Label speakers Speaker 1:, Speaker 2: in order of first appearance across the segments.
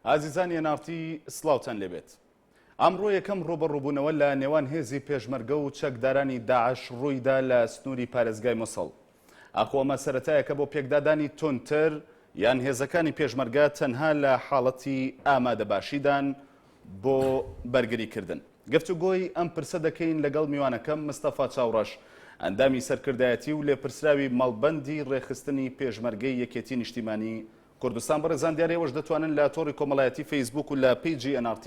Speaker 1: ئازیزانی ناوتی سڵاوتان لێبێت. ئەمڕۆ یەکەم ڕۆبەڕووبوونەوە لە نێوان هێزی پێشمەرگە و چەکدارانی داعش ڕوویدا لە سنووری پارێزگای مۆسڵ. ئەخۆمە سەرەتایەکە بۆ پێکدادانی تۆنتر یان هێزەکانی پێشمەرگە تەنها لە حاڵەتی ئامادەباشیدان بۆ بەرگریکردن. گفتوگۆی ئەم پرسە دەکەین لەگەڵ میوانەکەم مستەفا چاوڕەش، ئەندامی سەرکردایەتی و لێپرسراوی مەڵبەندی ڕێخستنی پێشمەرگەی یەکێتی نیشتیمانی کوردستان. بەڕێزان دیارەوەش دەتوانن لە تۆڕی کۆمەڵایەتی فەیسبوک و لە پیجی NRT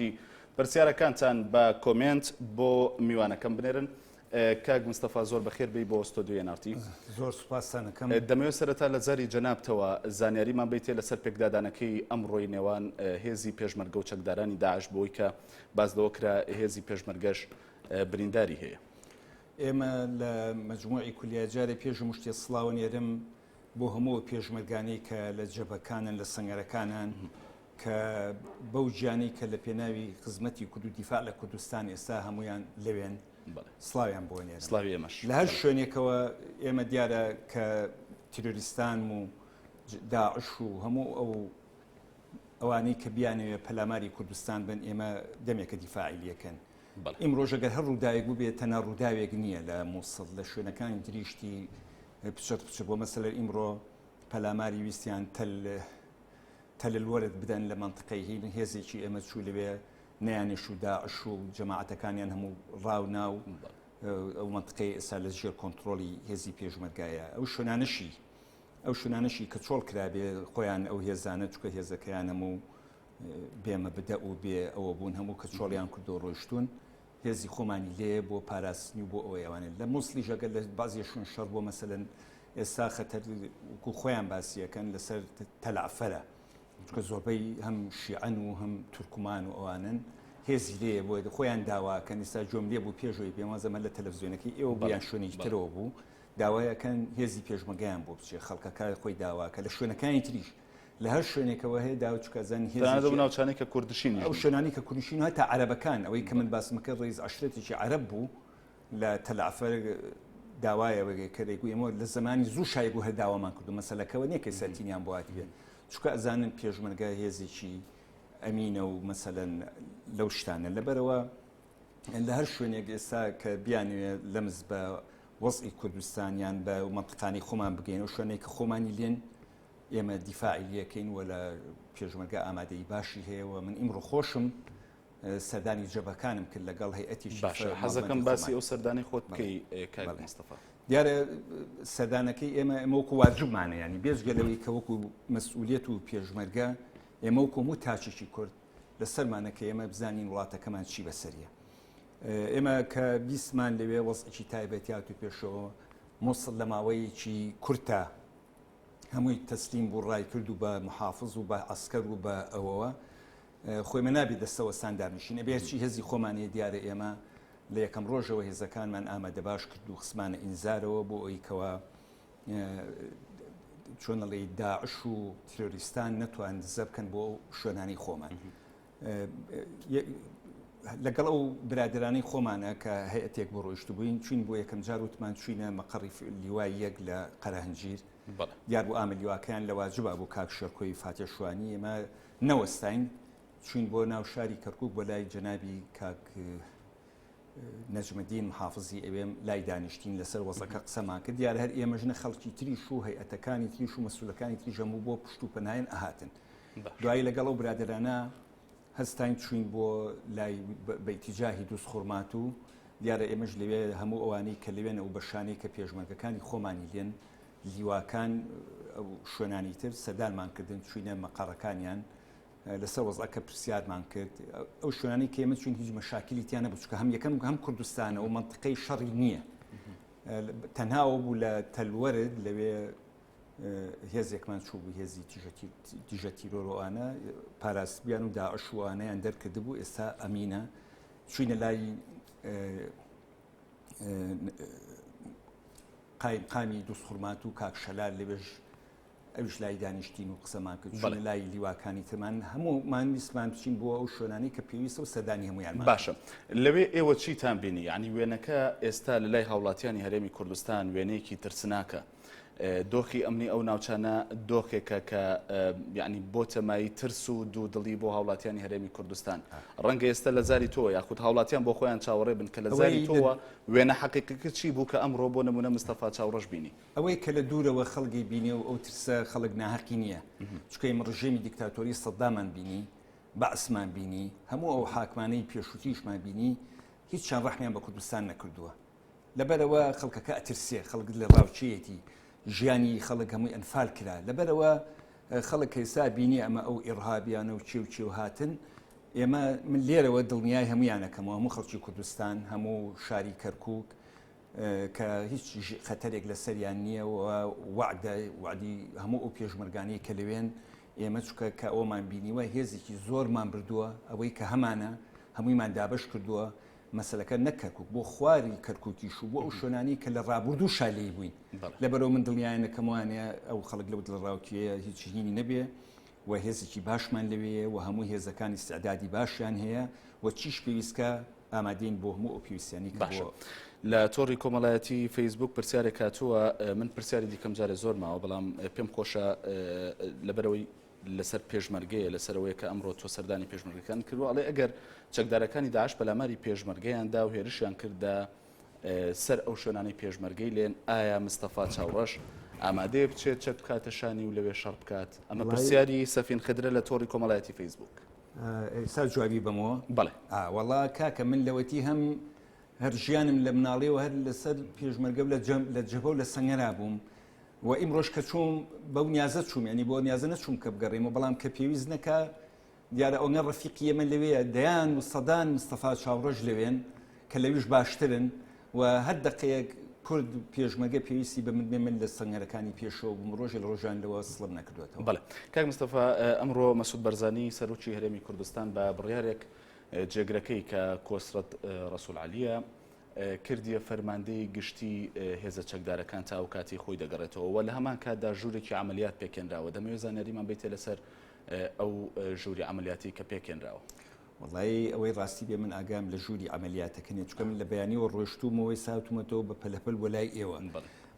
Speaker 1: پرسیارەکانتان بە کۆمنت بۆ میوانەکەم بنێرن. کاک مستەفا زۆر بەخێر بێی بۆ ئۆستۆدیۆی NRT.
Speaker 2: زۆر سوپاسانەکەم.
Speaker 1: دەمەوێت سەرەتا لە جاری جەنابتەوە زانیاریمان بیتێ لەسەر پێکدادانەکەی ئەمڕۆی نێوان هێزی پێشمەرگە و چەکدارانی داعش بۆی کە بازدەوە کرا هێزی پێشمەرگەش برینداری هەیە.
Speaker 2: ئێمە لە مەجموعی کولیاجارێ پێش مشتی سڵاوە نێرم بۆ هەموو پێشمەرگانەی کە لە جەبەکانن لە سەنگەرەکانان کە بەو گیانی کە لە پێناوی خزمەتی کورد و دیفاع لە کوردستان ئێستا هەمویان لەوێن سڵاویان بۆ نێرم.
Speaker 1: سڵاوی ئێمەش
Speaker 2: لە هەر شوێنێکەوە ئێمە دیارە کە تیرۆریستان و داعش و هەموو ئەوانەی کە بیانەوێ پەلاماری کوردستان بن ئێمە دەمێکە دیفاعی لەکەن. ئیمڕۆژ ئەگەر هەر ڕووداوێک بوو تەنها ڕووداوێک نییە لە مووسڵ لە شوێنەکانی تریشتی پچ بۆ مەسەلە ئیمڕۆ پەلاماری ویستیان تەلەلوەرت بدەن لە منطقەی هین هێزێکی ئێمە چوو لەوێ نەیانێش و داعش و جەماعەتەکانیان هەموو ڕاو ناو ئەو منطقەی ئێستا لە ژێر کۆنتترۆلی هێزی پێشمەرگایە. ئەو شوێنانەشی کە چۆڵ کرابێ خۆیان ئەو هێزانە چکە هێزەکەیان هەموو بێمە بدە و بێ ئەوە بوون هەموو کە چۆڵیان کردو ڕۆیشتون هێزی خۆمانی لێ بۆ پاراستنی و بۆ ئەوە ئەوانێت لە مووسڵی ژەگەر لە بازیشون شەڕ بۆ مەسەلەن ئێستا خەتەر خۆیان باسیەکەن لەسەر تەلعفەرە چکە زۆربەی هەم شیعەن و هەم تورکمان و ئەوانن هێزی لێ بۆ خۆیان داواکەن ئێستا جۆم لێ بوو پێشەوەی پێوازەمە لە تەلەڤیزیۆنەکەی ئێوە بیان شوێنێکی ترەوە بوو داوایەکەن هێزی پێشمەگەیان بۆ بچێ خەڵکەکە خۆی داواکە لە شوێنەکانی تریش لە هەر شوێنێکەوە هەیە داوچکەزان
Speaker 1: ناوچانێک کە کوردشین
Speaker 2: ئەو شوێنانی کە کوردشین هەتا عەرەبەکان ئەوەی کە من باسمەکە ڕێز عەشرەتێکی عەرەب بوو لە تەلعفەر داوایەوە کە دەیگوی ئێمە لە زمانی زوو شای بوو هەر داوامان کردو مەسەلەکەەوە نییە کە سەرتینیان بۆ هاتی بێت چکە ئەزانن پێشمەرگە هێزێکی ئەمینە و مەسەلەن لەو شتانە لەبەرەوە لە هەر شوێنێک ئێستا کە بیانوێ لەمز بە وەزئی کوردستانیان بە منطقانی خۆمان بگەین و شوێنێک کە خۆمانی لێن ئێمە دیفاعی لەکەین و لە پێشمەرگە ئامادەی باشی هەیەەوە من ئیمڕۆ خۆشم سەردانی جەبەکانم کرد لەگەڵ هەیئەتیشی
Speaker 1: حەزەکەم باسی ئەو سەردانی خۆت بکەی کاک مستەفا.
Speaker 2: دیارە سەردانەکەی ئێمە وەکو واجبمانە ینی بێژگەلەوەی کە وەکو مەسئولیەت و پێشمەرگە ئێمە وەکو هەموو تاچێکی کورد لەسەرمانەکە ئێمە بزانین وڵاتەکەمان چی بەسەریە. ئێمە کە بیستمان لەوێ وەزعێکی تایبەتیات و پێشەوە مووسڵ لە ماوەیەکی کورتە هەمووی تەسلیم بوو ڕای کرد و بە محافظ و بە عسکەر و بە ئەوەوە خۆی مە نابێت دەستەوە ساندارنشین ئەبێرچی هێزی خۆمانەیە دیارە ئێمە لە یەکەم ڕۆژەوە هێزەکانمان ئامادە باش کرد و خسمانە ئینزارەوە بۆ ئەویکەوە چۆنەڵێ داعش و تیرۆریستان نەتوان دزە بکەن بۆ شوێنانی خۆمان. لەگەڵ ئەو برادرانی خۆمانە کە هەیەتێک بۆ ڕۆیشت بووین چوین بۆ یەکەم جار وتمان چوینە مەقڕی لیوای یەک لە قەرەهەنجیر دیار بۆ ئامە لیواکەیان لە واجبە بۆ کاک شێرکۆی فاتێ شوانی ئێمە نەوەستین چوین بۆ ناو شاری کەرکووک بۆ لای جەنابی کاک نەجمەدین محافزی ئەوێم لای دانیشتین لەسەر وەزەکە قسەمان کرد دیارە هەر ئێمەژنە خەڵکی تریش و هەیئەتەکانی تریش و مەسئولەکانی تریش هەموو بۆ پشت و پەنایەن ئاهاتن دوایی لەگەڵ ئەو برادرانە هەستین چوین بۆ لای بەیتیجاهی دووس خوڕمات و دیارە ئێمەش لەوێ هەموو ئەوانەی کە لەوێنە و بەشانەی کە پێشمەرگەکانی خۆمانی لێن لیواکان ئەو شوێنانی تر سەدانمان کردن چوینە مەقەڕەکانیان لەسەر وەزعەکە پرسیارمان کرد ئەو شوێنانی کە ئێمە چوین هیچ مەشاکلی تیانە بوو چکە هەم یەکەم هەم کوردستانە و منطقەی شەڕی نییە تەنهاوە بوو لە تەلوەرد لەوێ هێزێکمان چوو بوو هێزی تیژە تیرۆرۆوانە پاراستبیان و داعشوانەیان دەرکرد بوو ئێستا ئەمینە چوینە لای قامی دووسخورمات و کاک شەلال لەوێژ ئەوش لای دانیشتین و قسەمان کرد چوونە لای لیواکانی ترمان هەموومان ویسمان بچین بۆ ئەو شوێنانی کە پێویستە و سەردانی هەمویان
Speaker 1: باشە. لەوێ ئێوە چیتان بینی یعنی وێنەکە ئێستا لە لای هاوڵاتیانی هەرێمی کوردستان وێنەیەکی ترسناکە دۆخی ئەمنی ئەو ناوچانە دۆخێکە کە یعنی بۆ تەمایی ترس و دوودڵی بۆ هاوڵاتیانی هەرێمی کوردستان ڕەنگە ئێستا لە زاری تۆ یاخود هاوڵاتیان بۆ خۆیان چاوەڕێ بن کە لە زاری تۆوە وێنە حەقیقەکە چی بوو کە ئەمڕۆ بۆ نمونە مستەفا چاوڕەش بینی
Speaker 2: ئەوەی کە لە دوورەوە خەڵکی بینێ و ئەو ترسە خەڵک ناحەقی نییە چکە ئێمە ڕژێمی دیکتاتۆری سەدامان بینی بەعسمان بینی هەموو ئەو حاکمانەی پێشووتیشمان بینی هیچیان ڕەحمیان بە کوردستان نەکردووە لەبەرەوە خەڵکەکە ئەترسێ خەڵک لە ڕاوچەیەتی ژیانی خەڵک هەمووی ئەنفال کرا لەبەرەوە خەڵک ئێستا بینی ئەمە ئەو ئیرهابیانە و چێ و هاتن ئێمە من لێرەوە دڵنیای هەمویانەکەمەوە هەموو خەڵکی کوردستان هەموو شاری کەرکووک کە هیچ خەتەرێک لە سەریان نییە و وعدی هەموو ئەو پێشمەرگانەی کە لەوێن ئێمە چکە کە ئەومان بینیوە هێزێکی زۆرمان بردووە ئەوەی کە هەمانە هەموویمان دابش کردووە مەسلەکە نەکەرکک بۆ خواری کەرکووکیش و بۆ ئەو شوێنانی کە لە ڕابردوو شالەی بووین لەبەرەوە من دڵنیایەکەموانەیە ئەو خەڵک لەو دڵڕاوکیەیە هیچ هینی نەبێ و هێزێکی باشمان لەوەیە و هەموو هێزەکانی استعدادی باشیان هەیە و چیش پێویستکە ئامادەین بۆ هەموو ئەو پێویستیانی باشە.
Speaker 1: لە تۆڕی کۆمەڵایەتی فەیسبوک پرسیارێک هاتووە من پرسیاری دیکەم جارێ زۆر ماوە بەڵام پێم خۆشە لەبەرەوەی لەسەر پێشمەرگەیە لەسەرەوەی کە ئەمڕۆ تۆ سەردانی پێشمەرگەکان کردو ئەڵێ ئەگەر چەکدارەکانی داعش بەلاماری پێشمەرگەیاندا و هێرشیان کردە سەر ئەو شوێنانی پێشمەرگەی لێن ئایا مستەفا چاوڕەش ئامادەیە بچێت چەک بکاتەشانی و لەوێ شەڕ بکات ئەمە پرسیاری سەفین خدرە لە تۆڕی کۆمەڵایەتی فەیسبوک
Speaker 2: ئێستا جوابی بەمەوە
Speaker 1: بەڵێ
Speaker 2: وەڵا کاکە من لەوەتی هەم هەر ژیانم لە مناڵیەوە هەر لەسەر پێشمەرگە لە جەبە و لە سەنگەرا بووم و ئیمڕۆژ کە چووم بەو نیازە چووم ینی بۆ نیازە نەچووم کە بگەڕێمەوە بەڵام کە پێویست نەکە دیارە ئەوە ڕەفیقی ئێمە لەوەیە دەیان و سەدان مستەفا چاوڕەش لەوێن کە لەویش باشترن و هەر دقەیەک کورد پێشمەرگە پێویستی بە من لە سەنگەرەکانی پێشەوە بووم ڕۆژێ لە ڕۆژان لەوە سڵم نەکردوێتەوە.
Speaker 1: بەڵێ کاک مستەفا ئەمڕۆ مەسعود بەرزانی سەرۆکی هەرێمی کوردستان بە بڕیارێک جێگرەکەی کە کۆسرەت ڕەسوول عەلیە کردیە فەرماندەی گشتی هێزە چەکدارەکان تا ئەو کاتی خۆی دەگەڕێتەوە و لە هەمان کاتدا ژوورێکی عملیات پێکێنراوە دەمەوێت زانیاریمان بێتێ لەسەر ئەو ژووری عملیاتی کە پێکێنراوە.
Speaker 2: وڵی ئەوەی ڕاستی بێ من ئاگام لە ژووری عملیاتەکەنێت چکە من لە بەیانیەوە ڕۆشتومەوەی ساوتمەتەوە بە پەلەپەل وە لای ئێوە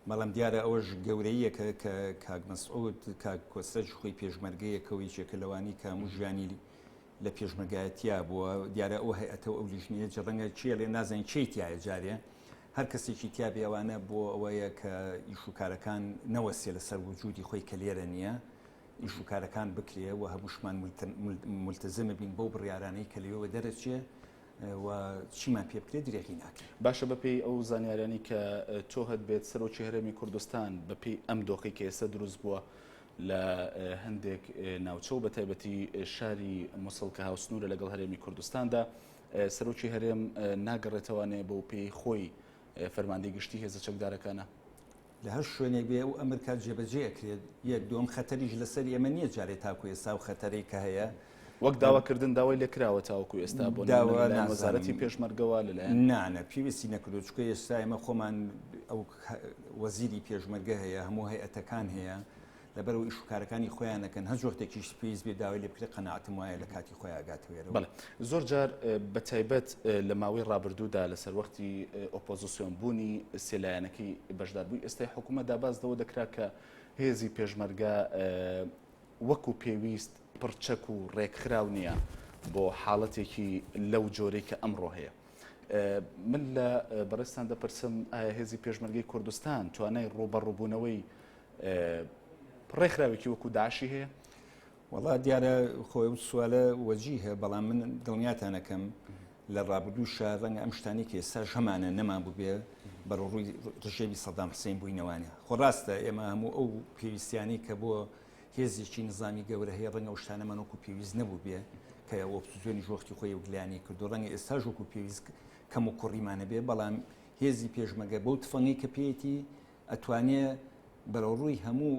Speaker 2: بەڵام دیارە ئەوەش گەورەیە کە کاک مەسعود کاک کۆسرەج خۆی پێشمەرگەیەکەوەی چێکە لەوانی کە هەموو ژیانی لە پێشمەرگایەتیا بووە دیارە ئەو هەیەتەوە ئەو لیژنیە جەڕەنگە چیە لێ نازانین چی تایە جارێ هەر کەسێکی تیابێ ئەوانە بۆ ئەوەیە کە ئیشوکارەکان نەوەسێ لەسەر وجودی خۆی کە لێرە نییە ئیشوکارەکان بکرێ و هەمووشمان ملتزمە بین بۆ بڕیارانەی کە لێەوە دەرەچێ و چیمان پێ بکرێت درێغی ناکرێت.
Speaker 1: باشە بەپێی ئەو زانیاریانی کە تۆ هەت بێت سەرۆکی هەرێمی کوردستان بەپێی ئەم دۆخی کە ئێستا دروست بووە لە هەندێک ناوچە و بە تایبەتی شاری مووسڵ کە هاوسنوورە لەگەڵ هەرێمی کوردستاندا سەرۆکی هەرێم ناگەڕێتەوانێ بۆ پێی خۆی فەرماندەی گشتی هێزە چەکدارەکانە
Speaker 2: لە هەر شوێنێک بێ و ئەمریکا جێبەجێکرێت یەک دوم خەتەریش لەسەر ئێمە نییە جارێت تاکو ئێستا و خەتەرەی کە هەیە
Speaker 1: وەک داواکردن داوای لێکراوە تاوەکو ئێستا بۆ وەزارەتی پێشمەرگەوە لەلایەن
Speaker 2: نانە پێویستی نەکردو چکە ئێستا ئێمە خۆمان ئەو وەزیری پێشمەرگە هەیە هەموو هەیئەتەکان هەیە لەبەرەوە ئیشوکارەکانی خۆیانەکەن هەر جۆرتێکیش پێویست بێ داوای لێ بکرێت قەناعەتم وایە لە کاتی خۆی ئاگاتوێرە.
Speaker 1: بەڵێ زۆر جار بە تایبەت لە ماوەی ڕابردوودا لەسەر وەختی ئۆپۆزیسیۆن بوونی سێلایەنەکەی بەشداربووی ئێستای حکوومەت داباز دەوە دەکرا کە هێزی پێشمەرگە وەکو پێویست پڕچەک و ڕێکخراو نییە بۆ حاڵەتێکی لەو جۆرەی کە ئەمڕۆ هەیە. من لە بەڕێستان دەپرسم ئایا هێزی پێشمەرگەی کوردستان توانای ڕوبەڕووبوونەوەی ڕێکخراوێکی وەکو داعشی هەیە؟
Speaker 2: وڵا دیارە خۆی و سوالە وەجی هەیە بەڵام من دڵنیاتانەکەم لە ڕابردووشە ڕەنگە ئەم شتانی کە ئێستا ژەمانە نەمان بوو بێ بەڕووی ڕژێمی سەدام حوسێن بووینەوانە خۆ ڕاستە ئێمە هەموو ئەو پێویستیانی کە بۆ هێزێکی نظامی گەورە هەیە ڕەنگە ئەو شتانەمانۆکو پێویست نەبوو بێ کە ئۆپۆزیسیۆنی ژۆختی خۆی وگلیانی کردو ڕەنگە ئێستا ژۆکو پێویست کەم و کوڕیمانە بێ بەڵام هێزی پێشمەرگە بەو تفەنگی کە پێیەتی ئەتوانێت بەڕووی هەموو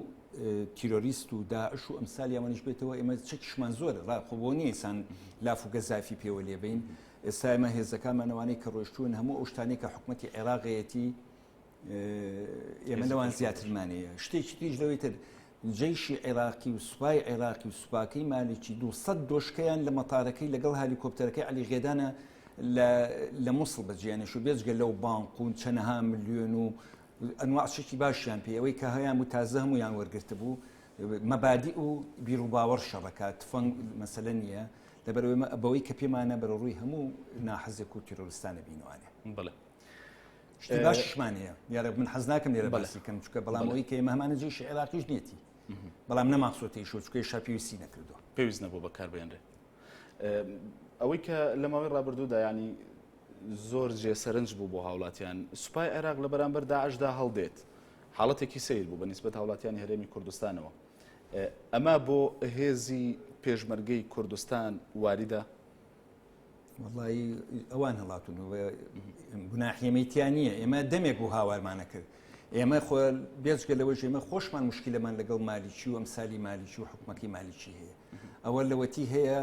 Speaker 2: تیرۆریست و داعش و ئەمسالیانش بێتەوە ئێمە چەکیشمان زۆرە ڕاخۆبوو نیە ئینسان لاف و گەزافی پێوە لێبین ئێستا ئێمە هێزەکانمانەوانەی کە ڕۆیشتوون هەموو ئەو شتانەی کە حکوومەتی عێراقەتی ئێمە لەوان زیاترمانەیە شتێکی تریش لەوەی تر جەیشی عێراقی و سوپای عێراقی و سوپاکەی مالێکی 200 دۆشکەیان لە مەتارەکەی لەگەڵ هالیکۆپتەرەکەی عەلی غێدانە لە مووسڵ بەجیانێش و بێجگە لەو بانقون چەندەها ملیۆن و ئەنواع شتێکی باشیان پێ ئەوەی کە هەیان و تازە هەمویان وەرگرتە بوو مەبادی و بیر و باوەڕ شەڕەکات تفەنگ مەسەلە نییە لەبەرەوەی بەوەی کە پێمانە بەرە ڕووی هەموو ناحەزێک و تیرۆریستانە بینوانێ
Speaker 1: بڵێ
Speaker 2: شتی باششمانەیە یارە من حەز ناکەم لێرە باسی کەم چکە بەڵامەوەی کە ئێمە هەمانە جێشی عێراقیش نیەتی بەڵام نەماقسۆتەی شۆ چکەی شا پێویستی نەکردووە
Speaker 1: پێویست نەبوو بەکاربێنرێ ئەوەی کە لە ماوەی ڕابردوودا ینی زۆر جێسەرنج بوو بۆ هاوڵاتیان سوپای عێراق لە بەرامبەر داعشدا هەڵدێت حاڵەتێکی سیر بوو بە نیسبەت هاوڵاتیانی هەرێمی کوردستانەوە ئەمە بۆ هێزی پێشمەرگەی کوردستان واریدە
Speaker 2: وڵی ئەوان هەڵاتون گوناحیەمەیتیان نییە ئێمە دەمێک بوو هاوارمانە کرد ئێمە خۆ بێزگە لەوەش ئێمە خۆشمان مشکلەمان لەگەڵ مالیکی و ئەمسالی مالیکی و حکومەتی مالیکی هەیە ئەوە لەوەتی هەیە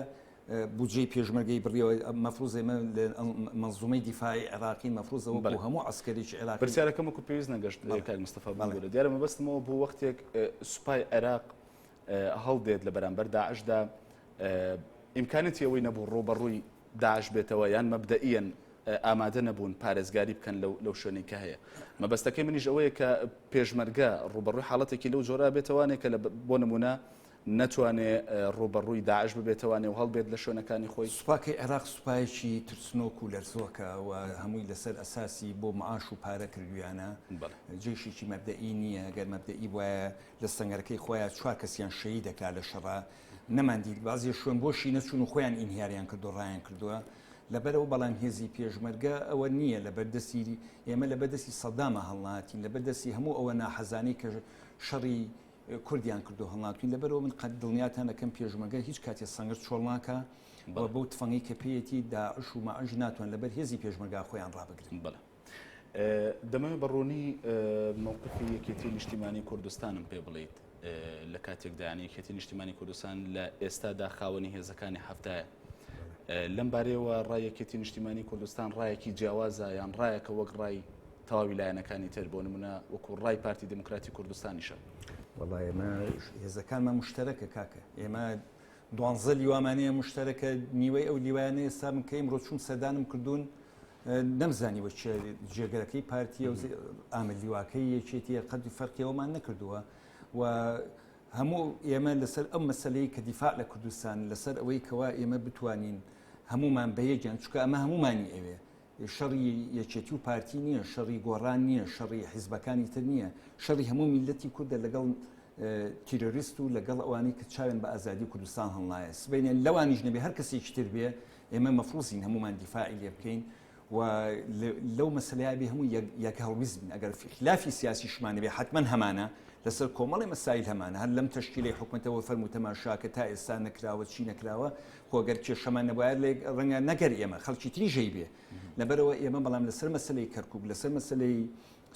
Speaker 2: بودجەی پێشمەرگەی بڕیەوە مەفروض ئێمە منظومەی دیفاعی عێراقی مەفروضەوە بۆ هەموو عسکەرێکی عێراقی
Speaker 1: پرسیارەکەم وەکو پێویست نەگەشت کاک مستەفا بەڵێ دیارە مەبەستمەوە بوو وەختێک سوپای عێراق هەڵدێت لە بەرامبەر داعشدا ئیمکانەتی ئەوەی نەبوو ڕۆبەڕووی داعش بێتەوە یان مەبدەئیەن ئامادە نەبوون پارێزگاری بکەن لەو شوێنەی کە هەیە مەبەستەکەی منیش ئەوەیە کە پێشمەرگە ڕوبەڕووی حاڵەتێکی لەو جۆرا بێتەوانێت کە بۆ نمونە نەتوانێت ڕوبەڕووی داعش ببێتەوانێ و هەڵبێت لە شوێنەکانی خۆی
Speaker 2: سوپاکەی عێراق سوپایەکی ترسنۆک و لەرزۆکە و هەمووی لەسەر ئەساسی بۆ معاش و پارە کردویانە جێشێکی مەبدەئی نییە گەر مەبدەئی وایە لە سەنگەرەکەی خۆیان چوار کەسیان شەهید دەکا لە شەڕا نەماندید بازی شوێن بۆشی نەچوون و خۆیان ئینهیاریان کردو ڕایان کردووە لەبەرەوە بەڵام هێزی پێشمەرگە ئەوە نییە لە بەردەسی ئێمە لە بەردەسی سەدامە هەڵناتین لە بەردەسی هەموو ئەوە ناحەزانەی کە شەڕی کوردیان کردو هەڵناتوین لەبەرەوە من قەت دڵنیاتان دەکەم پێشمەرگە هیچ کاتێ سەنگەر چۆڵ ناکە بەو تفەنگی کە پێیەتی داعش و مەعەنج ناتوان لەبەر هێزی پێشمەرگا خۆیان ڕابگرن
Speaker 1: بەڵێ دەمەوێت بەڕوونی مووقفی یەکێتی نیشتیمانی کوردستانم پێ بڵێیت لە کاتێکدا ینی یەکێتی نیشتیمانی کوردستان لە ئێستادا خاوەنی هێزەکانی هەفتایە لەم بارەیەوە ڕایەکێتی نیشتیمانی کوردستان ڕایەکی جیاوازە یان ڕایەکە وەک ڕای تەواوی لایەنەکانی تر بۆ نمونە وەکو ڕای پارتی دموکراتی کوردستانیشە
Speaker 2: وڵای ئێمە هێزەکانمان مشتەرەکە کاکە ئێمە دوانزە لیوامانەیە مشتەرەکە نیوەی ئەو لیوانەیە ئێستا من کە ئیمڕۆ چوون سەدانم کردوون نەمزانیوە جێگەرەکەی پارتیە و ئامە لیواکەی یەکێتیە قەدی فەرقیەوەمان نەکردووە و هەموو ئێمە لەسەر ئەم مەسلەی کە دیفاع لە کوردستان لەسەر ئەوەی کەوا ئێمە بتوانین هەمومان بەیەکیان چکە ئەمە هەمومانی ئەوێ شەڕی یەکێتی و پارتی نییە شەڕی گۆڕان نییە شەڕی حیزبەکانی تر نییە شەڕی هەموو میلەتی کوردە لەگەڵ تیرۆریست و لەگەڵ ئەوانەی کە چاوێن بە ئازادی کوردستان هەڵنایە سبینێن لەوانیش نەبێ هەر کەسێکی تر بێ ئێمە مەفروزین هەمومان دیفاعی لێ بکەین و لەو مەسلەیە بێ هەموو یەک هەڵویست بن ئەگەر خلافی سیاسی شمانە بێ حتمما هەمانە لەسەر کۆمەڵی مەسایل هەمانە هەر لەم تەشکیلەی حکومەتەوە فەرمو تەماشاکە تا ئێستا نەکراوە چی نەکراوە خۆگەر کێشەمان نەبوایە لێ ڕەنگە نەگەر ئێمە خەڵکی تریژەی بێ لەبەرەوە ئێمە بەڵام لەسەر مەسلەی کەرکوب لەسەر مەسلەی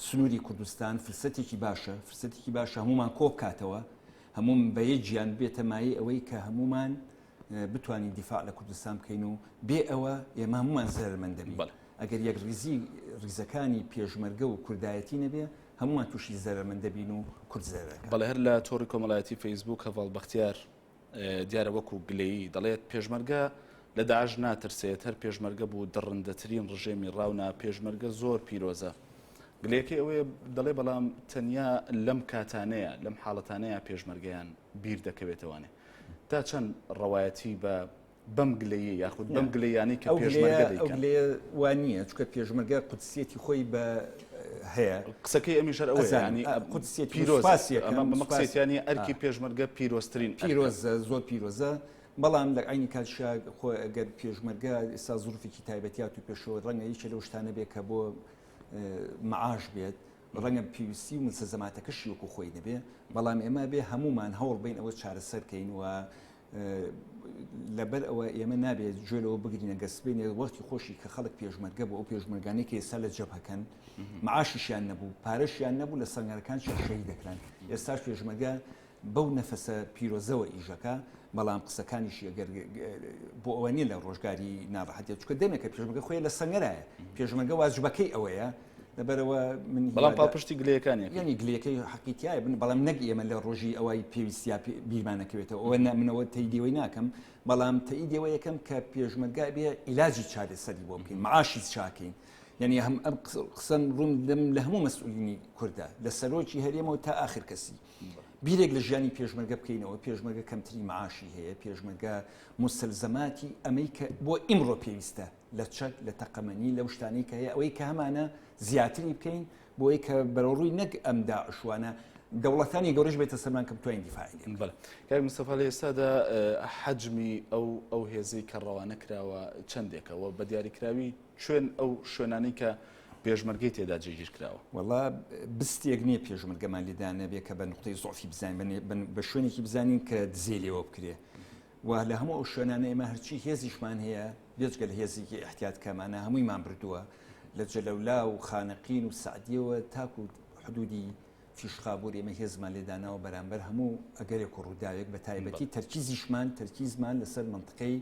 Speaker 2: سنووری کوردستان فرسەتێکی باشە هەمومان کۆ بکاتەوە هەموم بەیەکیان بێتەمایی ئەوەی کە هەمومان بتوانین دیفاع لە کوردستان بکەین و بێ ئەوە ئێمە هەمومان زەرمەندە بین ئەگەر یەک ریزەکانی پێشمەرگە و کوردایەتی نەبێ هەمومان تووشی زەرمەندە بین و کورد زەرەکە
Speaker 1: بەڵێ هەر لە تۆڕی کۆمەڵایەتی فەیسبوک هەڤاڵ بەختیار دیارە وەکو گلەیی دەڵێت پێشمەرگە لە داعش ناترسێت هەر پێشمەرگە بوو دڕندەترین ڕژێمی ڕاونا پێشمەرگە زۆر پیرۆزە گلەیەکەی ئەوەیە دەڵێ بەڵام تەنیا لەم کاتانەیە لەم حاڵەتانەیە پێشمەرگەیان بیر دەکەوێتەوانێ تا چەند ڕەوایەتی بە بەم گلەیە یاخود بەم گلەیانی کە پێشمەرگە دەیکەن
Speaker 2: ئەو گلەیە وانییە چونکە پێشمەرگە قودسیەتی خۆی بە هەیە
Speaker 1: قسەکەی ئەمیشەر ئەوەیە ینی
Speaker 2: قودسیەتی
Speaker 1: مەقسێتیانی ئەرکی پێشمەرگە پیرۆسترین
Speaker 2: پیرۆزە زۆر پیرۆزە بەڵام لە عینی کاتشا خۆ ئەگەر پێشمەرگە ئێستا زوروفێکی تایبەتیات و پێشەوە ڕەنگە هیچ لەو شتانە بێت کە بۆ معاش بێت ڕەنگە پێویستی و سەزەماتەکەشی وەکو خۆی نەبێ بەڵام ئێمە بێ هەمومان هەوڵ بین ئەوە چارەسەرکەین و لەبەر ئەوە ئێمە نابێت جوێلەوە بگرینە گەسبێنێ وەختی خۆشی کە خەڵک پێشمەرگە بۆ ئەو پێشمەرگانەی کە ئێستا لە جەبهەکەن معاشیشیان نەبوو پارەشیان نەبوو لە سەنگەرەکان شەهید دەکران ئێستاش پێشمەرگە بەو نەفەسە پیرۆزەوە ئیژەکە بەڵام قسەکانیشی ئەگەر بۆ ئەوە نیە لە ڕۆژگاری ناڕەحەتێت چکە دەمێکە پێشمەرگە خۆی لە سەنگەرایە پێشمەرگە واجبەکەی ئەوەیە لەبەرەوە من
Speaker 1: بەڵام پاپشتی گلەکانی
Speaker 2: ینی گلەکەی حقیقیایە بن بەڵام نەک ئێمە لە ڕۆژی ئەوەی پێویستیا بیرمانەکەوێتەوە ئەوە منەوە تەیدیەوەی ناکەم بەڵام تەیدیەوە یەکەم کە پێشمەرگا بێ عیلاجی چارەسەری بۆ بکەین معاشی چاکەین یعنی هەم ئەم قسەن ڕوون دەم لە هەموو مەسئولینی کووردا لە سەرۆکی هەرێمەوە تا ئاخر کەسی بیرێک لە ژیانی پێشمەرگە بکەینەوە پێشمەرگە کەمتری معاشی هەیە پێشمەرگە مستەلزەماتی ئەمەی کە بۆ ئیمڕۆ پێویستە لە چەک لە تەقەمەنی لە شتانی کە هەیە ئەوەی کە هەمانە زیاتری بکەین بۆی کە بەڕووی نەک ئەم داعشوانە دەوڵەتانی گەورەش بێتە سەرمان کە بتوانین دیفاعی
Speaker 1: بەڵێ کاک مستەفا لە ئێستادا حەجمی ئەو هێزەی کە ڕەوانە کراوە چەندێکەوە بە دیاریکراوی شوێن ئەو شوێنانی کە پێشمەرگەی تێدا جێگیر کراوە
Speaker 2: وەڵا بستێک نییە پێشمەرگەمان لێدا نەبێت کە بە نقطەی زۆفی بزانین بە شوێنێکی بزانین کە دزێلەوە بکرێ و لە هەموو ئەو شوێنانە ئێمە هەرچی هێزیشمان هەیە بێجگە لە هێزێکی احتیات کەمانە هەموویمان بردووە لە جەلەولا و خانەقین و سعدیەوە تاکو حدودی فیشخابوور ئێمە هێزمان لێداناوە بەرامبەر هەموو ئەگەرێک و ڕووداوێک بە تایبەتی تەرکیزمان لەسەر منطقەی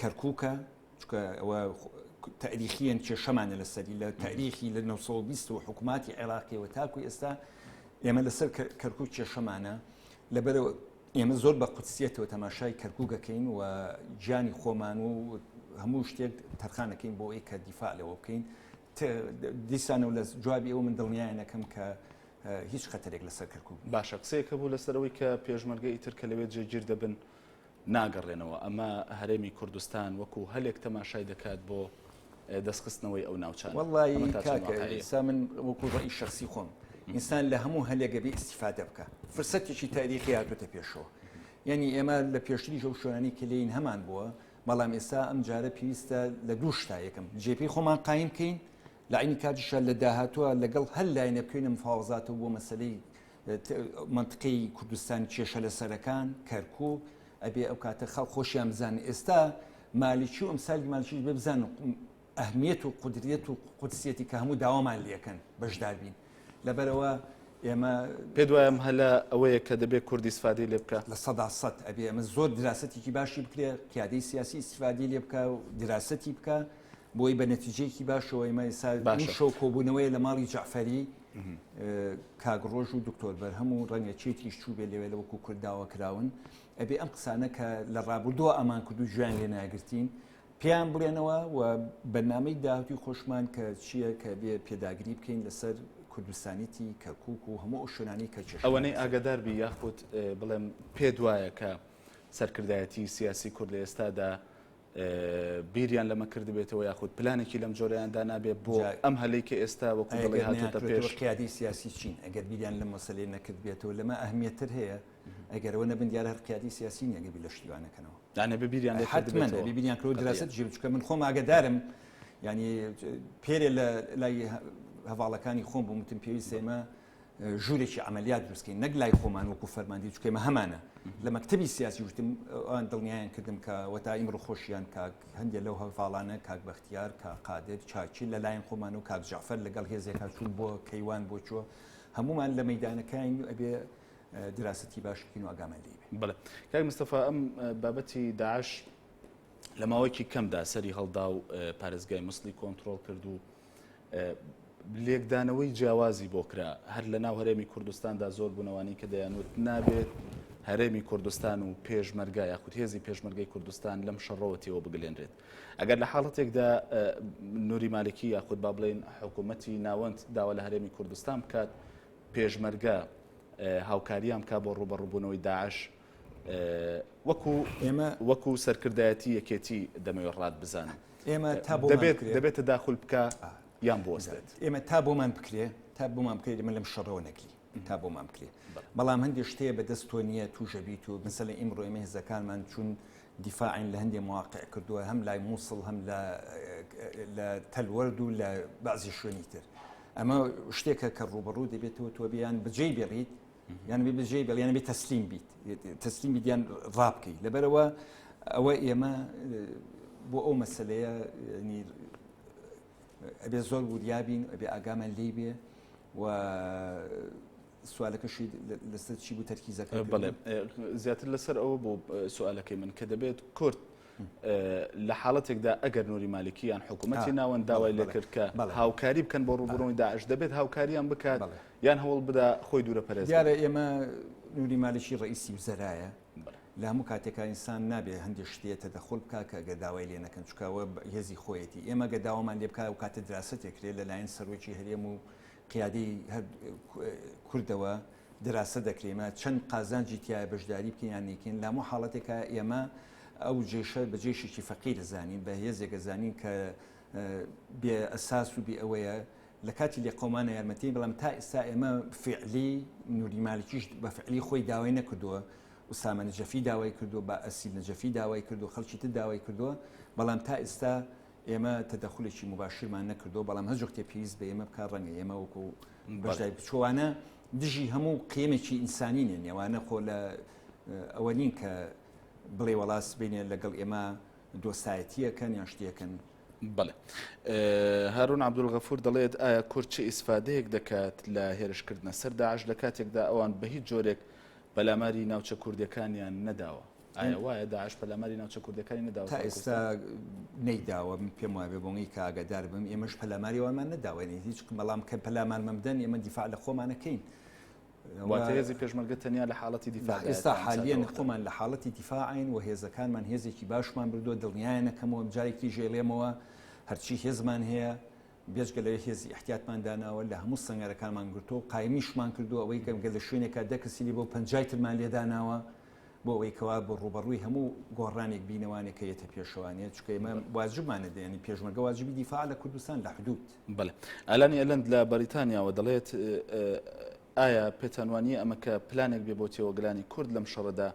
Speaker 2: کەرکووکە چکە ئەوە تاریخیان کێشەمانە لەسەری لە تاریخی لە 1920 و حکوومەتی عێراقیەوە تاکو ئێستا ئێمە لەسەر کەرکووک کێشەمانە لەبەرەوە ئێمە زۆر بە قودسیەتەوە تەماشای کەرکووکەکەین و گیانی خۆمان و هەموو شتێک تەرخانەکەین بۆ ئەوەی کە دیفاع لەوە بکەین دیسانە و لە جوابی ئەوە من دڵنیایەکەم کە هیچ خەتەرێک لەسەر کەرکووک
Speaker 1: باشە قسەیەکە بوو لەسەرەوەی کە پێشمەرگە ئیتر کە لەوێت جێگیر دەبن ناگەڕێنەوە ئەمە هەرێمی کوردستان وەکو هەلێک تەماشای دەکات بۆ دەستخستنەوەی ئەو ناوچان
Speaker 2: وەڵی کاکە من وەکو ڕئی شخصی خۆم ئینسان لە هەموو هەلێگەبی ئیسیفادە بکە فرسەتێکی تاریخی هاتوۆتە پێشەوە یعنی ئێمە لە پێشتری ئەو شوێنانی کە لێین هەمان بووە بەڵام ئێستا ئەم جارە پێویستە لە دوو شتا یەکەم جێپی خۆمان قایم بکەین لە عینی کاتیشە لە داهاتووە لەگەڵ هەر لایەنە بکەینە مفاوەزاتەوە بۆ مەسەلەی منطقەی کوردستان کێشە لە سەرەکان کەرکووک ئەبێ ئەو کاتە خەڵک خۆشیان بزانن ئێستا مالیکی و ئەمسالی مالیکیش بێ بزانن ئەهمیەت و قودریەت و قودسیەتی کە هەموو داوامان لێکەن بەشدار بین لەبەرەوە ئێمە
Speaker 1: پێ دوایەم هەلە ئەوەیە کە دەبێت کوردی ئیسفادەی لێ بکە
Speaker 2: لە 100 ئەبێ ئەمە زۆر دراسەتێکی باشی بکرێ قیادەی سیاسی ئیسفادی لێ بکە و دراسەتی بکە بۆی بە نەتیجەیەکی باشەوە ئێمە ئێستا شەو کۆبوونەوەی لە ماڵی جعفەری کاگڕۆژ و دکتۆر بەرهەم و ڕەنگە چێتیش چوو بێ لەوێ لەوەکو کورداوە کراون ئەبێ ئەم قسانە کە لە ڕابردووە ئەمان کردو ژیان لێ ناگرتین پێیان بڵێنەوە و بەنامەی داهاتی خۆشمان کە چییە کە بێ پێداگری بکەین لەسەر کوردستانیتی کەرکووک و هەموو ئەو شوێنانی کە چێش
Speaker 1: ئەوەنەی ئاگادار بی یاخود بڵێم پێ دوایە کە سەرکردایەتی سیاسی کورد لە ئێستادا بیریان لەمە کرد بێتەوە یاخود پلانێکی لەم جۆرەیاندا نابێت بۆ ئەم هەلەی کە ئێستا وەکو دڵی هاتوۆتە پێش
Speaker 2: قیادی سیاسی چین ئەگەر بیریان لە مەسەلەی نەکرد بێتەوە لەمە ئەهمیەتتر هەیە ئەگەرەوە نەبن دیارە هەر قیادی سیاسی نیەگەبی لە شتیوانەکەنەوە
Speaker 1: یانە ببیریان
Speaker 2: حتمما ببینیان کرد دراست جێ بچکە من خۆم ئاگادارم ینی پێرێ لە لای هەواڵەکانی خۆم بۆ متم پێویستە ئێمە ژوورێکی عملیات دروستکەین نەک لای خۆمان وەکو فەرماندەی چکەمە هەمانە لە مەکتەبی سیاسی وتم ئەوان دڵنیایان کردم کە وەتا ئیمڕۆ خۆشیان کاک هەندێک لەو هەواڵانە کاک بەختیار کاک قادر چاچی لە لایەن خۆمان و کاک جعفەر لەگەڵ هێزێکا چوون بۆ کەیوان بۆ چوە هەمومان لە مەیدانەکەین ئەبێ دراستی باشکین و ئاگامان لێ
Speaker 1: بڵێ کاک مستەفا ئەم بابەتی داعش لە ماوەیەکی کەمدا سەری هەڵدا و پارێزگای مسلی کۆنتڕۆڵ کرد و لێکدانەوەی جیاوازی بۆ کرا هەر لە ناو هەرێمی کوردستاندا زۆر بوونەوانی کە دەیانوت نابێت هەرێمی کوردستان و پێشمەرگا یاخود هێزی پێشمەرگەی کوردستان لەم شەڕەوەتیەوە بگلێنرێت ئەگەر لە حاڵەتێکدا نوری مالکی یاخود با بڵێن حکوومەتی ناوەند داوا لە هەرێمی کوردستان بکات پێشمەرگە هاوکاریان کا بۆ ڕوبەڕووبوونەوەی داعش وەکو سەرکردایەتی یەکێتی دەمەوێت ڕات بزانن
Speaker 2: ئێمە
Speaker 1: دەبێتە داخل بکە یان بۆستێت
Speaker 2: ئێمە تا بۆمان بکرێ تا بۆمان بکرێت ئمە لەم شەڕەوە نەکری تا بۆمان بکرێ بەڵام هەندێک شتەیە بەدەست تۆ نییە توژە بیت و مثلە ئیمڕۆ ئێمە هێزەکانمان چون دیفاعین لە هەندێک مواقع کردووە هەم لای مووسڵ هەم لە تەلوەرد و لە بەعزی شوێنی تر ئەمە شتێکە کە ڕوبەڕوو دەبێتەوە تۆ بیان بجێ بێڕیت یان بێ بجێ بێ یان بێ تەسلیم بیت تەسلیم بیت ڕابکەی لەبەرەوە ئەوە ئێمە بۆ ئەو مەسەلەیە ئەبێ زۆر وریابین ئەبێ ئاگامان لێ بێ و سوالەکەشی لەسەر چی بوو تەرکیزەکە
Speaker 1: بەڵێ زیاتر لەسەر ئەوە بۆ سوالەکەی من کە دەبێت کورد لە حاڵەتێکدا ئەگەر نوری مالکیان حکوومەتی ناوەند داوای لێ کرد کە هاوکاری بکەن بۆ ڕوبڕۆی داعش دەبێت هاوکاریان بکات یان هەوڵ بدا خۆی دوورە پەرێز
Speaker 2: دیارە ئێمە نوری مالکی ڕئیسی وزەرایە لە هەموو کاتێکا ئینسان نابێت هەندێک شتێتە دەخۆل بکە کە گەداوای لێ نەکەن چکاوە هێزی خۆیەتی ئێمە گەداوامان لێ بکە و کاتە دراستێکرێت لەلایەن سەرۆکی هەرێم و قیادی کوردەوە دراسە دەکرێمە چەند قازانجی تایە بەشداری بکەین یان نیکەین لە هەموو حاڵەتێکە ئێمە ئەو جێشە بە جێشێکی فەقیر زانین بە هێزێکە زانین کە بێ ئەساس و بێ ئەوەیە لە کاتی لێ قۆمانە یارمەتی بەڵام تا ئێستا ئێمە فعلی نوری مالکیش بە فعلی خۆی داوای نەکردووە ئوسامە نەجەفی داوای کردو بە ئەسیل نەجەفی داوای کردو خەڵکی تر داوای کردووە بەڵام تا ئێستا ئێمە تەدەخولێکی مباشرمان نەکردو بەڵام هەر جوختێ پێویست بە ئێمە بکار ڕەنگە ئێمە وەکو بەشداری بچوانە دژی هەموو قیمێکی ئینسانینێن ئێوانە خۆ لە ئەوە نین کە بڵێ وەڵاس بینێ لەگەڵ ئێمە دۆستایەتیەکەن یان شتێکن.
Speaker 1: بەڵێ هارون عەبدولغەفور دەڵێت ئایا کورد چه ئیسفادەیەک دەکات لە هێرشکردنە سەر داعش لە کاتێکدا ئەوان بە هیچ جۆرێک پەلاماری ناوچە کوردەکانیان نەداوە ئایا وایە داعش پەلاماری ناوچە کوردەکانی نەداوە
Speaker 2: تا ئێستا نەیداوە پێم وایە بۆنی کە ئاگادار بم ئێمەش پەلاماری وانمان نەداوێنی هیچ بەڵام کە پەلامان مەمدەن ئێمە دیفاع لە خۆمانەکەین
Speaker 1: واتە هێزی پێشمەرگە تەنیا لە حاڵەتی دیفاع
Speaker 2: ئێستا حالیان خۆمان لە حاڵەتی دیفاعین و هێزەکانمان هێزێکی باشمان بردووە دڵنیایەنەکەمەوە جارێکی ژێڵێمەوە هەرچی هێزمان هەیە بێژگە لە هێزی احتیاطمان داناوە لە هەموو سەنگەرەکانمان گرتو قایمیشمان کردو ئەوەی کەمگە لە شوێنێکە دەکەسی بۆ 50 ترمان لێداناوە بۆ ئەوەی کەوا بە ڕوبەڕووی هەموو گۆڕانێک بینەوانێک کە یەتە پێشەوانێت چکە ئێمە واجبمانە دێنی پێشمەرگە واجبی دیفاع لە کوردستان لە حدود.
Speaker 1: بەڵێ ئەلانی ئەلەند لە بەریتانیاوە دەڵێت ئایا پێتانوانی ئەمە کە پلانێک بێ بۆ تێوەگلانی کورد لەم شەڕەدا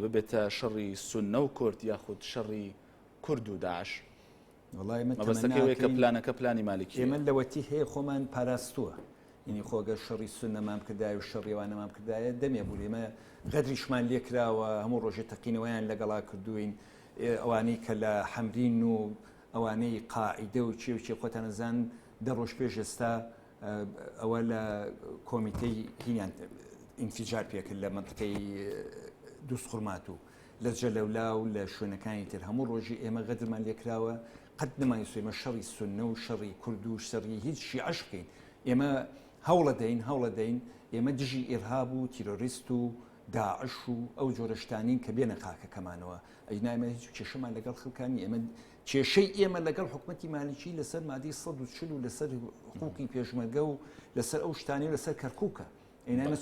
Speaker 1: ببێتە شەڕی سونە و کورد یاخود شەڕی کورد و داعش مەبەستەکەی کە پلانەکە پلانی مالکی
Speaker 2: ئێمە لەوەتی هەیە خۆمان پاراستووە ینی خۆگە شەڕی سونەمان کردای و شەڕێوانەمان کردایە دەمێ بوو ئێمە غەدریشمان لێکراوە هەموو ڕۆژێ تەقینەوەیان لەگەڵا کردوین ئەوانەی کە لە حەمرین و ئەوانەی قاعیدە و چێ و چێ خۆتانەزان دە ڕۆژ پێش ئێستا ئەوە لە کۆمیتەی هینیان ئینفیجار پێکرد لە منطقەی دووسخورمات و لە جەلەولا و لە شوێنەکانی تر هەموو ڕۆژی ئێمە غەدرمان لێکراوە قەت نمانیست ئێمە شەڕی سونە و شەڕی کورد و شەڕی هیچ شیعەش بکەین ئێمە هەوڵە دەین ئێمە دژی ئێرهاب و تیرۆریست و داعش و ئەو جۆرەشتانین کە بێنە خاکەکەمانەوە ئەجنایمە هیچ کێشەمان لەگەڵ خەڵکانی ئێمە کێشەی ئێمە لەگەڵ حکومەتی مالیکی لەسەر مادەی 140 و لەسەر حقوقی پێشمەرگە و لەسەر ئەو شتانی و لەسەر کەرکووکە ئێمە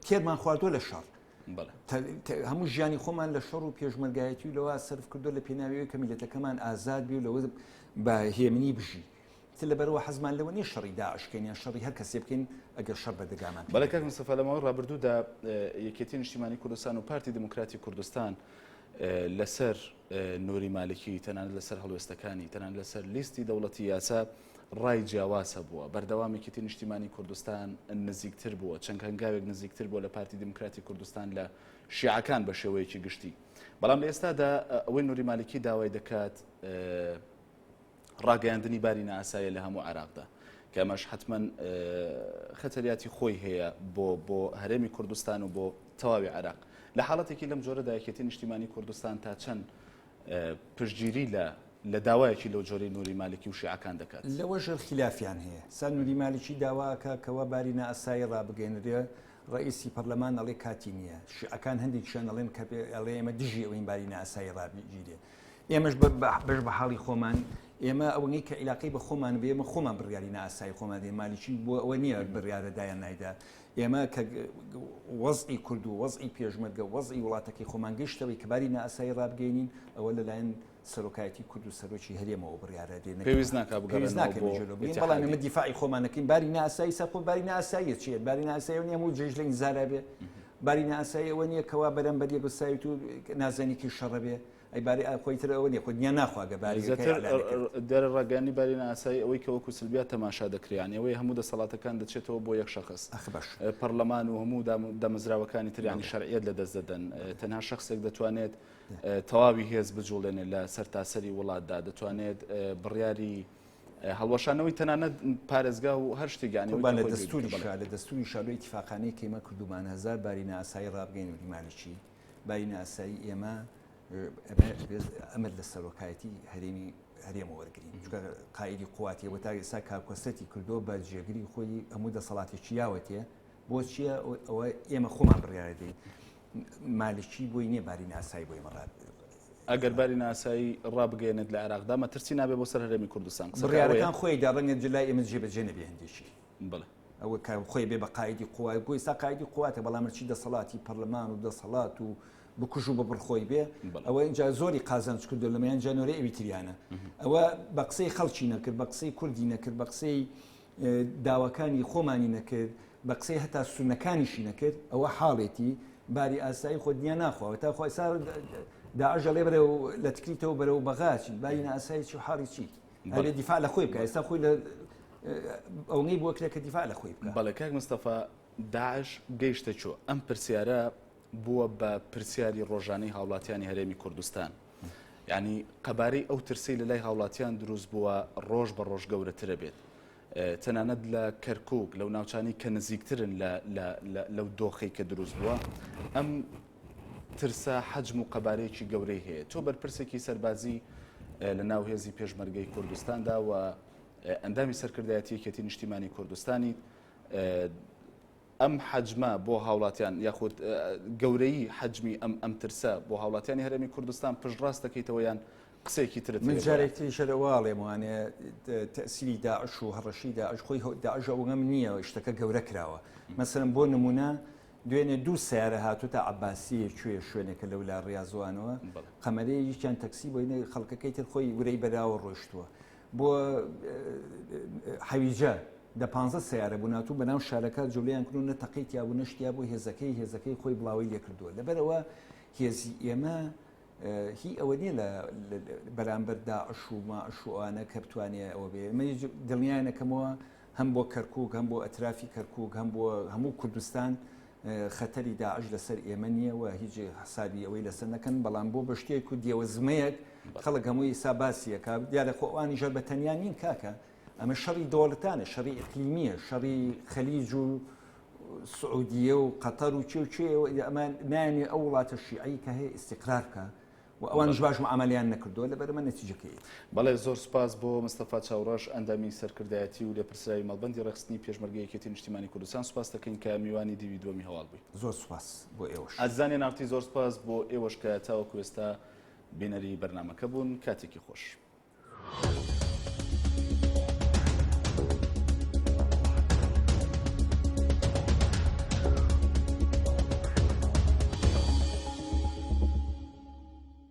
Speaker 2: تێرمان خواردووە لە شەڕ هەموو ژیانی خۆمان لە شەڕ و پێشمەرگایەتی و لەوە سەرف کردو لە پێناوی کە میلەتەکەمان ئازاد بی و لەوە بە هێمنی بژی لەبەرەوە حەزمان لەوە نیە شەڕی داعشکەین یان شەڕی هەر کەسێ بکەین ئەگەر شەڕ بەدەگامان.
Speaker 1: بەڵێ کاک مستەفا لەمەوە ڕابردوودا یەکێتی نیشتیمانی کوردستان و پارتی دموکراتی کوردستان لەسەر نوری مالکی تەنانەت لەسەر هەڵوێستەکانی تەنانەت لەسەر لیستی دەوڵەتی یاسا ڕای جیاواسە بووە بەردەوامێکیتی نیشتیمانی کوردستان نزیکتر بووە چەند هەنگاوێک نزیکتر بووە لە پارتی دموکراتی کوردستان لە شیعەکان بە شێوەیەکی گشتی بەڵام لە ئێستادا ئەوەی نوری مالکی داوای دەکات ڕاگەیاندنی باری نائاساییە لە هەموو عێراقدا کە ئەمەش حتمما خەتەریاتی خۆی هەیە بۆ هەرێمی کوردستان و بۆ تەواوی عێراق لە حاڵەتێکی لەم جۆرەدا یەکێتی نیشتیمانی کوردستان تا چەند پشتگیری لە داوایەکی لەو جۆرەی نوری مالکی و شیعەکان دەکات
Speaker 2: لەوە ژەر خلافیان هەیە سا نوری مالکی داواکە کەوا باری نائاسایی ڕابگەێنرێ ڕئیسی پەرلەمان ئەڵێ کاتی نییە شیعەکان هەندێکیان ئەڵێن کە ئەڵێ ئێمە دژی ئەوەی باری نائاسایی ڕابگیرێ ئێمەش بەش بە حاڵی خۆمان ئێمە ئەوەی کە عیلاقی بە خۆمان بێ ئێمە خۆمان بڕیاری نائاسایی خۆمان دێ مالیکی بۆ ئەوە نییە بڕیارەدایان نایدا ئێمە کە وەزئی کورد و وەزئی پێشمەرگە وەزئی وڵاتەکەی خۆمان گەشتەوەی کە باری نائاسایی ڕابگەێنین ئەوە لەلایەن سەرۆکایەتی کورد و سەرۆکی هەرێمەوە بڕیارە دێن
Speaker 1: پێویست ناکات
Speaker 2: بەڵام ئێمە دیفاعی خۆمانەکەین باری نائاسایی سەخۆ باری نائاساییە چیە باری نائاسایی نیە هەموو جێژ لە ئینزارا بێ باری نائاسایی ئەوە نییە کەوا بەرەمبەر یەکگوستاوی و نازانێکی شەڕە بێ ئەی باری خۆی تر ئەوە نیە خودنیا ناخواگە باری
Speaker 1: دەرە ڕاگەانی باری نائاسایی ئەوەی کە وەکو سلبیا تەماشا دەکریان ئەوەی هەموو دەسەڵاتەکان دەچێتەوە بۆ یەک شەخص پەرلەمان و هەموو دامەزراوەکانی تریانی شەرعیەت لەدەست دەدەن تەنها شخصێک دەتوانێت تەواوی هێز بجوڵێنێت لە سەرتاسەری وڵاتدا دەتوانێت بڕیاری هەڵوەشانەوەی تەنانەت پارێزگا و هەر شتێکیانی
Speaker 2: لە دەستوری شارۆی اتفاقانەی کە ئێمە کردومان هەزار باری نائاسایی ڕابگەین و مالیکی باری نائاسایی ئێمە ئەمە لە سەرۆکایەتی هەرێمە وەرگین قائیدی قواتیەوە تا ئێستا کارکۆسەتی کردو بە جێگری خۆی هەموو دەسەڵاتێکی یاوەتێ بۆ چییە ئەوە ئێمە خۆمان بڕیاردەین مالکی بۆی نییە باری ناسایی بۆی مەڕات
Speaker 1: ئەگەر باری ناسایی ڕابگەێنێت لە عێراقدا مەترسی نابێ بۆ سەر هەرێمی کوردستان
Speaker 2: بڕیارەکان خۆی داڕەنگە جلای ئێمە جێبەجێ نەبێ هەندێکی
Speaker 1: بڵێ
Speaker 2: ئەوە خۆی بێ بە قایدی قوای بۆی سا قایدی قواتە بەڵام چی دەسەڵاتی پەرلەمان و دەسەڵات و بکوژ و بە بڕخۆی بێ ئەوە اینجا زۆری قازانج کردو لەمەیان جانۆرە ئەویتریانە ئەوە بە قسەی خەڵکی نەکرد بە قسەی کوردی نەکرد بە قسەی داواکانی خۆمانی نەکرد بە قسەی هەتا سونەکانیشی نەکرد ئەوە حاڵێتی باری ئاسایی خۆ دنیا ناخواوە تا خۆی سا داعش لێ بەرە و لە تکریتەوە بەرەو بەغاچی باری ئاسایی چی و حاڵی چی ئەبێ دیفاع لە خۆی بکە ئێستا خۆی لە ئەوەی بۆ کرێت کە دیفاع لە خۆی بکە
Speaker 1: بەڵێ کاک مستەفا داعش گەیشتە چۆ ئەم پرسیارە بووە بە پرسیاری ڕۆژانەی هاوڵاتیانی هەرێمی کوردستان یعنی قەبارەی ئەو ترسی لە لای هاوڵاتیان دروست بووە ڕۆژ بە ڕۆژ گەورەترە بێت تەنانەت لە کەرکووک لەو ناوچانی کە نزیکترن لەو دۆخەی کە دروست بووە ئەم ترسە حەجم و قەبارەیەکی گەورەی هەیە تۆ بەرپرسێکی سەربازی لە ناو هێزی پێشمەرگەی کوردستاندا و ئەندامی سەرکردایەتی یەکێتی نیشتیمانی کوردستانی ئەم حەجمە بۆ هاوڵاتیان یاخود گەورەی حەجمی ئەم ترسە بۆ هاوڵاتیانی هەرێمی کوردستان پشتڕاست دەکەیتەوە یان قسێکی ترت
Speaker 2: من جارێکی شەرەواڵێ وانێ تەسیری داعش و هەڕەشی داعش خۆی داعش ئەوەم نییە شتەکە گەورە کراوە مەسەرم بۆ نمونە دوێنێ دوو سیارە هاتوتە عەباسیە کوێ شوێنێکە لەو لا ڕاضوانەوە قەمەرەیە یەکیان تەکسی بۆینە خەڵکەکەی تر خۆی ورەی بەراوە ڕۆشتووە بۆ حەویجە دە 15 سیارە بوو ناتوو بەناو شارەکە جولیان کردو نەتەقیت یا بوو نەشتیا بۆ هێزەکەی خۆی بڵاوی لێ کردووە لەبەرەوە هێزی ئێمە هی ئەوە نیە لە بەرامبەر داعش و ماعش و ئەوانە کە بتوانێت ئەوە بێ ئێمە دڵنیایەکەمەوە هەم بۆ کەرکووک هەم بۆ ئەترافی کەرکووک هەم بۆ هەموو کوردستان خەتەری داعش لەسەر ئێمە نییە و هیچ حسابی ئەوەی لەسەر نەکەن بەڵام بۆ بە شتێک و دیێوەزمەیەک خەڵک هەمووی ئێستا باسیەکە دیارە خۆوانی ژەر بە تەنیا نین کاکە ئەمە شەڕی دەوڵەتانە شەڕی ئیقلیمیە شەڕی خەلیج و سعودیە و قەتەر و چێ ئەمە نایەنێ ئەو وڵاتە شیعی کە هەیە ئیستیقرار بکە و ئەوانش باش عملیان نەکردووە لەبەرمە نەتیجەکەی
Speaker 1: بەڵێ زۆر سپاس بۆ مستەفا چاوڕەش ئەندامی سەرکردایەتی و لێپرسراوی مەڵبەندی ڕێخستنی پێشمەرگەی یەکێتی نیشتیمانی کوردستان سوپاس دەکەین کە میوانی دیوی دووەمی هەواڵ بووی
Speaker 2: زۆر سوپاس بۆ ئێوەش
Speaker 1: ئەزانێ ناوتی زۆر سپاس بۆ ئێوەش کە تاوەکو ئێستا بینەری بەرنامەکە بوون کاتێکی خۆش